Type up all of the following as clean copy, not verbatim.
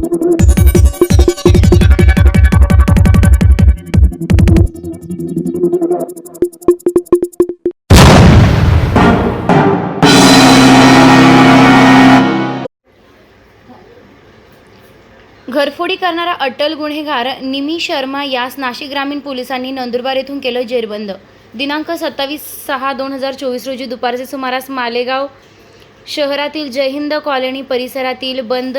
घरफोडी करणारा अट्टल गुन्हेगार निमी शर्मा यास नाशिक ग्रामीण पोलिसांनी नंदुरबार येथून केलं जेरबंद। दिनांक 27/6/2024 रोजी दुपारचे सुमारास मालेगाव शहरातील जयहिंद कॉलनी परिसरातील बंद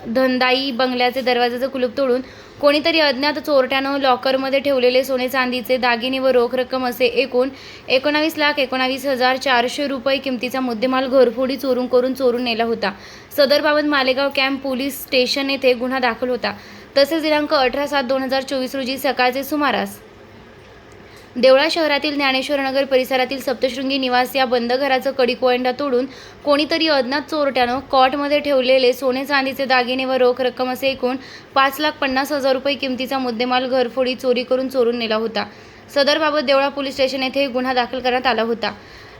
धंदाई बंगल्याचे दरवाजाचे कुलूप तोडून कोणीतरी अज्ञात चोरट्यानं लॉकरमध्ये ठेवलेले सोने चांदीचे दागिने व रोख रक्कम असे एकूण 19,19,400 रुपये किमतीचा मुद्देमाल घरफोडी चोरून नेला होता। सदरबाबत मालेगाव कॅम्प पोलीस स्टेशन येथे गुन्हा दाखल होता। तसेच दिनांक 18/7/2024 रोजी सकाळचे सुमारास देवळा शहरातील ज्ञानेश्वर नगर परिसरातील सप्तशृंगी निवास या बंद घराचं कडी कोयंडा तोडून कोणीतरी अज्ञात चोरट्यानं कॉटमध्ये ठेवलेले सोने चांदीचे दागिने व रोख रक्कम असे एकूण 5,50,000 रुपये किमतीचा मुद्देमाल घरफोडी चोरून नेला होता। सदरबाबत देवळा पोलीस स्टेशन येथे गुन्हा दाखल करण्यात आला होता।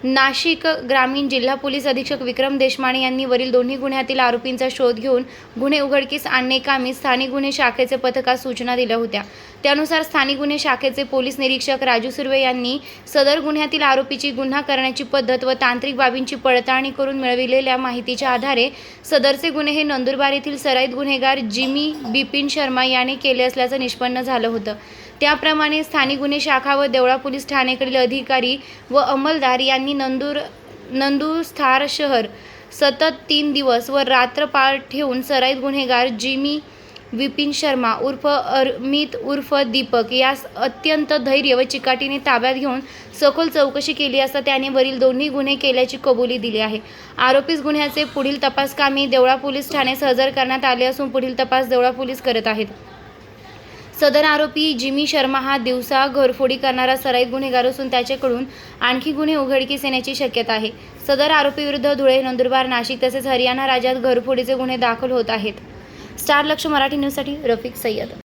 नाशिक ग्रामीण जिल्हा पोलीस अधीक्षक विक्रम देशमाने यांनी वरील दोन्ही गुन्ह्यातील आरोपींचा शोध घेऊन गुन्हे उघडकीस आणण्याकामी स्थानिक गुन्हे शाखेचे पथकास सूचना दिल्या होत्या। त्यानुसार स्थानिक गुन्हे शाखेचे पोलीस निरीक्षक राजू सुर्वे यांनी सदर गुन्ह्यातील आरोपीची गुन्हा करण्याची पद्धत व तांत्रिक बाबींची पडताळणी करून मिळविलेल्या माहितीच्या आधारे सदरचे गुन्हे हे नंदुरबार येथील सराईत गुन्हेगार जिमी बिपिन शर्मा याने केले असल्याचं निष्पन्न झालं होतं। त्याप्रमाणे स्थानिक गुन्हे शाखा व देवळा पोलीस ठाणेकडील अधिकारी व अंमलदार यांनी नंदुरबार शहर सतत 3 दिवस व रात्र पाळ ठेवून सराईत गुन्हेगार जिमी विपिन शर्मा उर्फ अमित उर्फ दीपक यास अत्यंत धैर्य व चिकाटीने ताब्यात घेऊन सखोल चौकशी केली असता त्याने वरील दोन्ही गुन्हे केल्याची कबुली दिली आहे। आरोपीस गुन्ह्याचे पुढील तपासकामी देवळा पोलीस ठाण्यास हजर करण्यात आले असून पुढील तपास देवळा पोलीस करत आहेत। सदर आरोपी जिमी शर्मा हा दिवसा घरफोडी करणारा सराईत गुन्हेगार असून त्याच्याकडून आणखी गुन्हे उघडकीस येण्याची शक्यता आहे। सदर आरोपीविरुद्ध धुळे, नंदुरबार, नाशिक तसेच हरियाणा राज्यात घरफोडीचे गुन्हे दाखल होत आहेत। स्टार लक्ष मराठी न्यूजसाठी रफिक सय्यद।